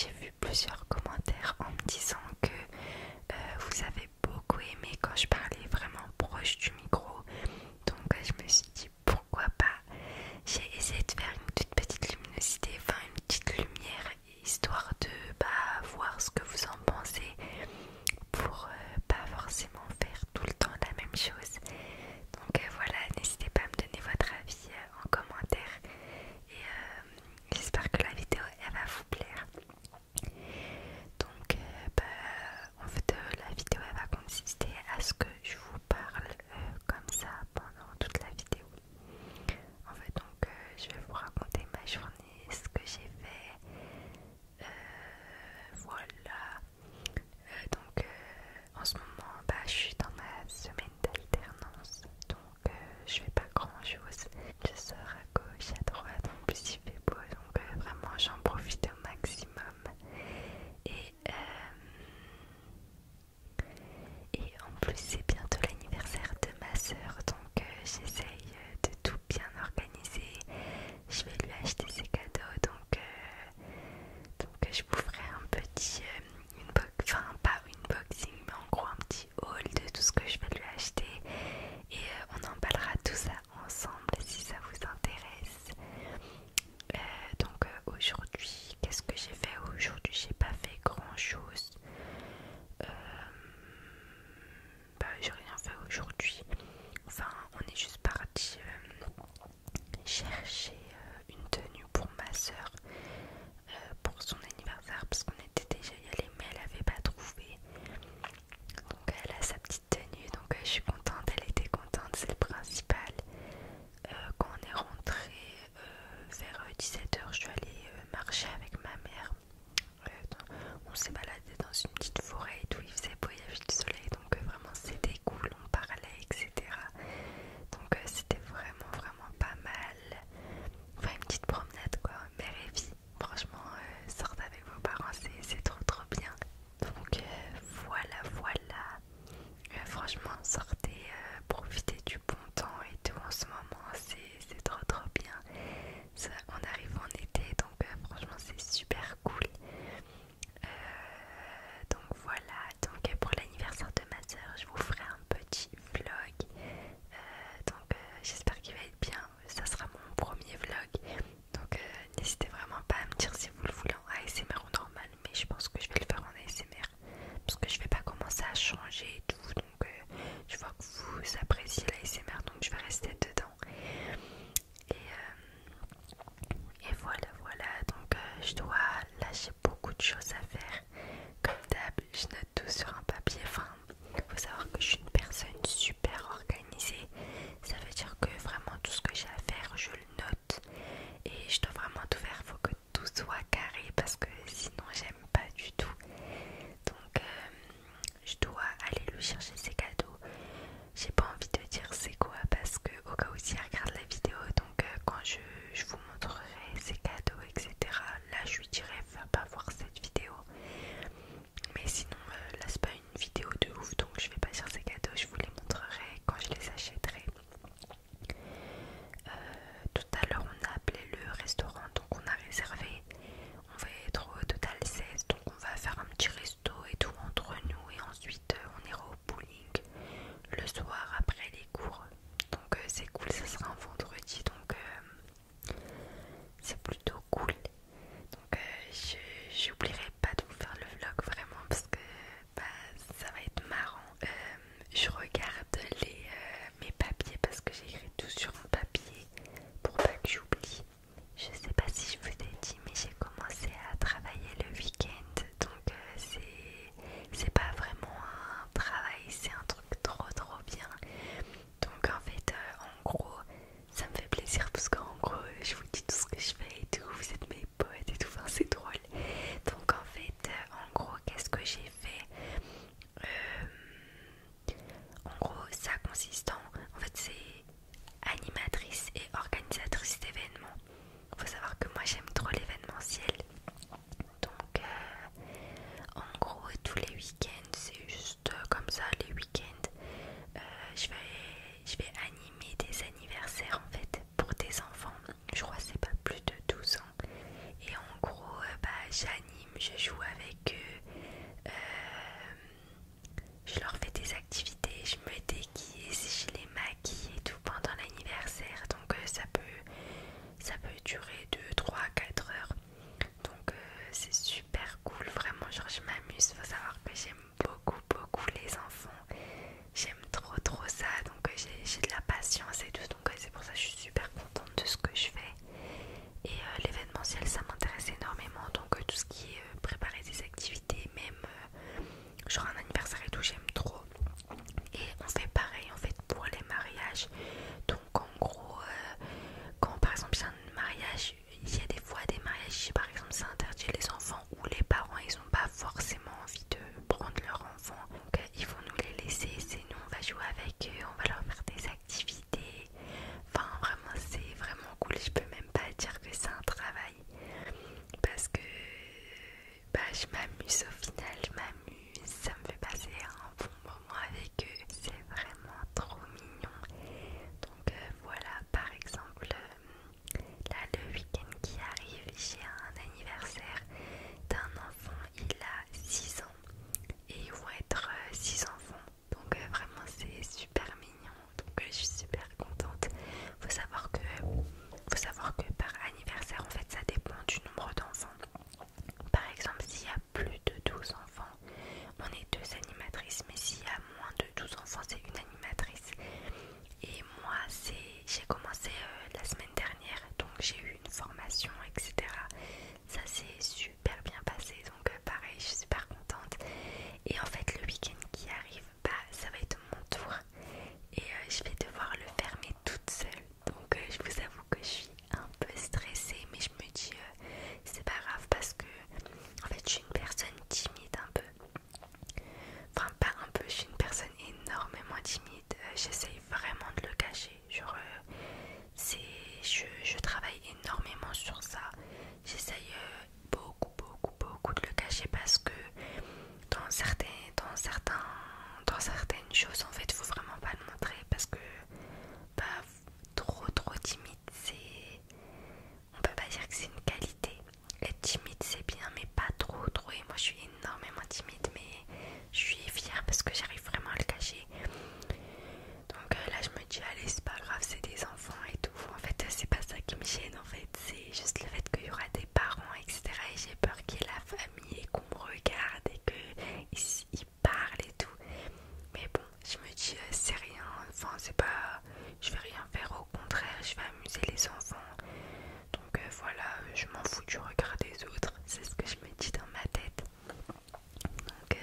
j'ai vu plusieurs commentaires en me disant que vous avez beaucoup aimé quand je parlais vraiment proche du micro. Donc je me suis dit pourquoi pas. J'ai essayé de faire une toute petite luminosité, enfin une petite lumière, histoire de voir ce que vous en pensez pour pas forcément faire tout le temps la même chose. Donc voilà, n'hésitez pas à me donner votre avis en commentaire et j'espère que la vidéo elle va vous plaire. Donc en fait la vidéo elle va consister à ce que je vous parle comme ça pendant toute la vidéo. En fait donc je vais vous raconter ma journée, ce que j'ai fait, voilà. Donc en ce moment je suis dans ma semaine d'alternance, donc je fais pas grand chose. Je sors à gauche, à droite, en plus il fait beau, donc vraiment j'en profite au maximum. Et, et en plus c'est bientôt l'anniversaire de ma soeur, donc j'essaye de tout bien organiser. Je vais lui acheter ses cadeaux, donc je vous ferai un petit, enfin pas une unboxing, mais en gros un petit haul de tout ce que je vais lui acheter. Et on emballera tout ça ensemble si ça vous intéresse. Donc aujourd'hui, qu'est-ce que j'ai fait aujourd'hui? J'ai pas fait grand chose. J'ai rien fait aujourd'hui. Enfin, on est juste parti chercher une tenue pour ma soeur pour son anniversaire parce qu'on était déjà y allé mais elle avait pas trouvé. Donc elle a sa petite tenue, donc je suis contente, elle était contente, c'est le principal. Quand on est rentré vers 17h, je suis allée marcher avec ma mère. On s'est baladé dans une petite forêt et tout, il faisait beau, il y avait du soleil, donc vraiment c'était cool, on parlait, etc. Donc c'était vraiment pas mal. Enfin une petite promenade quoi, mère et fille. Franchement, sortez avec vos parents, c'est trop bien. Donc voilà. Franchement, sortez, profitez du bon temps et tout en ce moment, c'est trop bien. On arrive en été, donc franchement c'est super cool. Donc voilà, donc pour l'anniversaire de ma soeur, je vous ferai un petit vlog. Donc j'espère qu'il va être bien. Ça sera mon premier vlog. Donc n'hésitez vraiment pas à me dire si vous le voulez en ASMR ou normal, mais je pense que je vais le faire en ASMR parce que je vais pas commencer à changer et tout. Donc je vois que vous appréciez l'ASMR, donc je vais rester dedans. Et voilà, donc je dois lâcher beaucoup de choses à faire. Comme d'hab, je note tout sur un papier. Enfin, il faut savoir que je suis une personne super organisée. Ça veut dire que vraiment tout ce que j'ai à faire, je le note. Et je dois vraiment tout faire. Il faut que tout soit carré parce que sinon j'aime pas du tout. Donc je dois aller lui chercher ses cadeaux. J'ai pas envie de dire c'est quoi parce que au cas où il regarde la vidéo, donc quand je vous montrerai ses cadeaux, etc. Là je lui dirai va pas voir cette vidéo. Mais sinon là c'est pas une vidéo de ouf, donc je vais pas dire ses cadeaux, je vous les montrerai quand je les achèterai. Tout à l'heure on a appelé le restaurant, donc on a réservé. On va être au total 16, donc on va faire un petit resto et tout entre nous et ensuite on ira au bowling le soir après les cours. Donc c'est cool, ça sera un vendredi, donc c'est plutôt cool. Donc j'oublierai pas de vous faire le vlog vraiment parce que ça va être marrant. Je regarde mes papiers parce que j'ai écrit tout sur un papier pour pas que j'oublie. Je sais pas si je vous ai dit, mais j'ai commencé à travailler le week-end, donc c'est pas vraiment un travail, c'est un truc trop bien. Donc en fait, en gros, ça me fait plaisir parce qu'en gros, je vous dis tout ce que je fais et tout, vous êtes mes potes et tout, enfin c'est drôle. Donc en fait, en gros, qu'est-ce que j'ai fait? En gros, ça consiste en fait, c'est animatrice et organisatrice d'événements. Il faut savoir que moi j'aime trop l'événementiel. Donc en gros tous les week-ends, c'est juste comme ça les week-ends, je vais animer des anniversaires en fait pour des enfants. Je crois que c'est pas plus de 12 ans. Et en gros j'anime je joue avec eux, je leur fais des activités, je me déguise, je les maquille et tout pendant l'anniversaire. Donc ça peut durer 2, 3, 4 heures. Donc c'est super cool, vraiment, genre je m'amuse. Faut savoir que j'aime beaucoup les enfants. J'aime trop ça, donc j'ai de la patience et tout. Donc c'est pour ça que je suis super contente de ce que je fais. Et l'événementiel ça m'intéresse énormément. Donc tout ce qui est préparer des activités, même genre un anniversaire et tout, j'aime trop. Et on fait pareil en fait pour les mariages. Donc en gros, quand par exemple il y a un mariage, il y a des fois des mariages, par exemple c'est interdit les enfants ou les parents ils ont pas forcément envie de prendre leur enfant. Donc ils vont nous les laisser, c'est nous on va jouer avec eux, on va leur faire des activités. Enfin vraiment c'est vraiment cool, je peux même pas dire que c'est un travail. Parce que bah, je m'amuse au final, je m'amuse, ça me fait passer un bon moment avec eux, c'est vraiment trop mignon. Donc voilà, par exemple, là le week-end qui arrive, j'ai un anniversaire d'un enfant, il a 6 ans et ils vont être 6 enfants. Donc vraiment c'est super mignon, donc je suis super contente. Faut savoir que par anniversaire en fait ça dépend du nombre d'enfants. Par exemple, s'il y a plus de 12 enfants, on est 2 animatrices, mais s'il y a moins de 12 enfants, c'est une animatrice. Et moi, j'ai commencé la semaine dernière, donc j'ai eu une formation, etc. Ça s'est super bien passé, donc pareil, je suis super contente. Et en fait, le week-end qui arrive, bah, ça va être mon tour. Et je vais devoir le fermer toute seule. Donc je vous avoue que je suis un peu stressée, mais je me dis c'est pas grave parce que en fait je suis une personne timide un peu. Enfin pas un peu, je suis une personne énormément timide. J'essaye vraiment de le cacher. Genre je travaille énormément sur ça. J'essaye beaucoup de le cacher parce que dans certaines choses en fait faut vraiment pas le montrer parce que bah, trop timide c'est, on peut pas dire que c'est une qualité. Être timide c'est bien mais pas trop et moi je suis énormément timide mais je suis fière parce que j'arrive vraiment à le cacher. Donc là je me dis allez c'est pas grave, c'est des enfants et tout. En fait c'est pas ça qui me gêne, en fait c'est juste le fait qu'il y aura des parents etc. Et j'ai peur qu'il y ait la famille et qu'on me regarde et qu'ils parlent et tout. Mais bon je me dis c'est rien, enfin c'est pas, je vais rien faire, au contraire je vais amuser les enfants. Donc voilà, je m'en fous du regard des autres, c'est ce que je me dis dans ma tête. Donc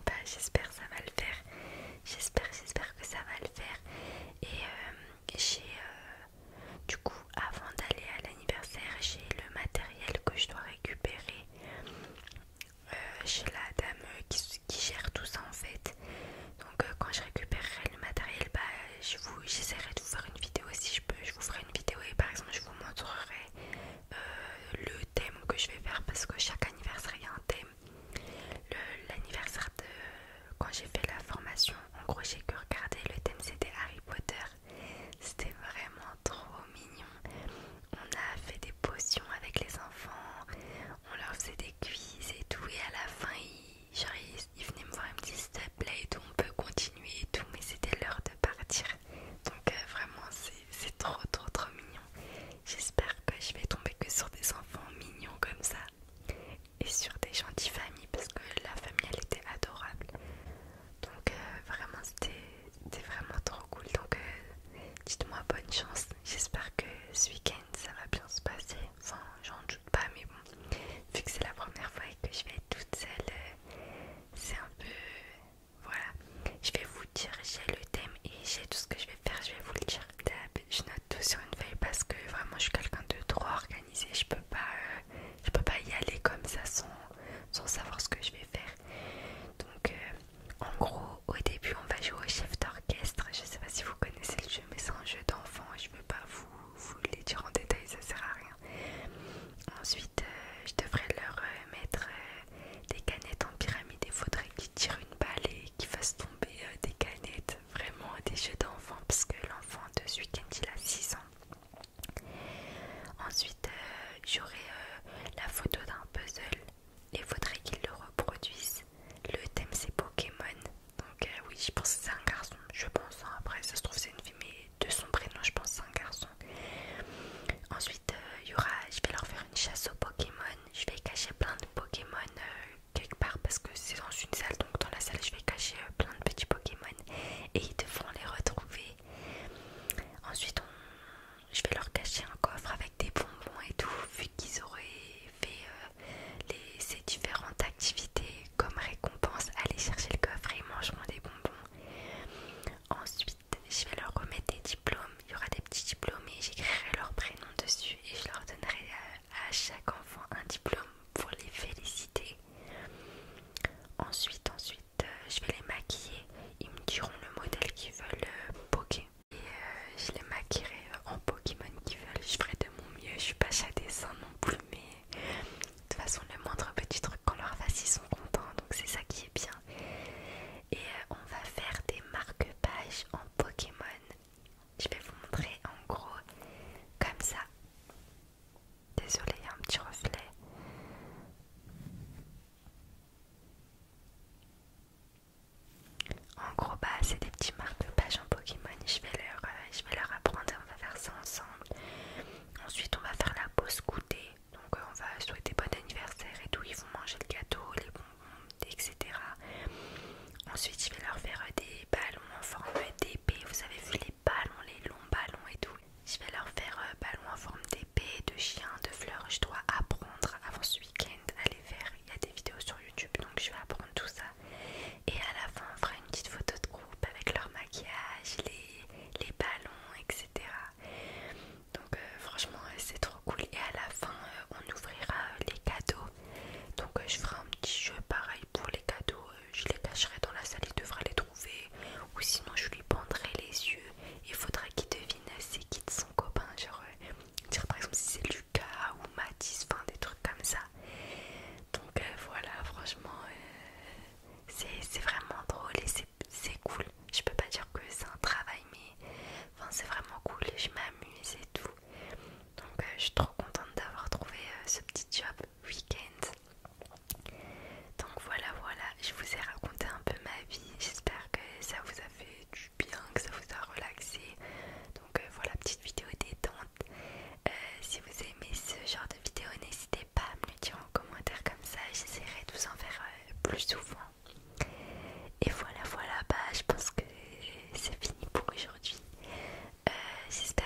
bah, j'espère que ça va le faire. J'espère que ça va le faire. Et du coup, avant d'aller à l'anniversaire, j'ai le matériel que je dois récupérer chez la dame qui gère tout ça en fait. Donc quand je récupérerai le matériel, bah, j'essaierai de vous faire une vidéo si je peux. Je vous ferai une vidéo et par exemple je vous montrerai le thème que je vais faire parce que chaque anniversaire il y a un thème. L'anniversaire de quand j'ai fait la formation, en gros j'ai que regardé, le thème c'était Harry Potter. C'était vraiment trop mignon. On a fait des potions avec les enfants, on leur faisait des quiz et tout, et à la fin ils venaient me voir, ils me disaient s'il te plaît et tout, on peut continuer et tout, mais c'était l'heure de partir. Donc vraiment c'est trop mignon. J'espère que je vais tomber que sur des enfants mignons comme ça et sur des gentilles familles parce que la famille elle était adorable. Donc vraiment parce que c'est dans une salle, donc dans la salle je vais cacher plein de petits Pokémon et ils devront les retrouver. Ensuite je vais leur cacher un coffre avec des bonbons et tout, vu qu'ils auraient fait ces différentes activités comme récompense. Aller chercher le coffre et ils mangeront des bonbons. Ensuite je vais leur remettre des diplômes, il y aura des petits diplômes et j'écrirai leur prénom dessus et je leur donnerai à chaque enfant un diplôme pour les féliciter. Ensuite, je vais les maquiller. Ils me diront le modèle qu'ils veulent poker. Et je les maquillerai en Pokémon qu'ils veulent. Je ferai de mon mieux. Je suis pas chat dessin non plus, mais de toute façon, le moindre petit truc qu'on leur fasse, ils sont contents. Donc c'est ça qui est bien. Et on va faire des marque-pages en Pokémon. Je vais vous montrer en gros comme ça. Désolée, il y a un petit reflet. En gros, bah, c'est des petits marque-pages en Pokémon. Je vais leur apprendre et on va faire ça ensemble. Ensuite, on va faire la pause goûter. Donc, on va souhaiter bon anniversaire et tout. Ils vont manger le gâteau, les bonbons, etc. Ensuite, je vais leur faire des ballons en forme d'épée. Vous avez vu les ballons, les longs ballons et tout. Je vais leur faire ballons en forme d'épée, de chien, de fleurs. Je dois apprendre avant ce week-end à les faire. Il y a des vidéos sur YouTube, donc je vais apprendre tout ça. Et à la fin, on fera une petite photo de groupe avec leur maquillage, les ballons, etc. Donc franchement, c'est trop cool. Et à la fin, on ouvrira les cadeaux. Donc je ferai un petit jeu pareil pour les cadeaux. Je les cacherai dans la salle, il devra les trouver. Ou sinon, je lui bandrai les yeux. Il faudra qu'il devine c'est qui de son copain. Genre, dire par exemple si c'est Lucas ou Mathis, enfin des trucs comme ça. Donc voilà, franchement, c'est vraiment drôle et c'est cool. Je peux pas dire que c'est un travail, mais enfin, c'est vraiment cool. Je m'amuse et tout. Donc je suis trop contente d'avoir trouvé ce petit job week-end. Donc voilà, je vous ai raconté un peu ma vie. J'espère que ça vous a fait du bien, que ça vous a relaxé. Donc voilà, petite vidéo détente. Si vous aimez ce genre de vidéo, n'hésitez pas à me le dire en commentaire, comme ça j'essaierai de vous en faire plus souvent. Et voilà, bah je pense que c'est fini pour aujourd'hui. J'espère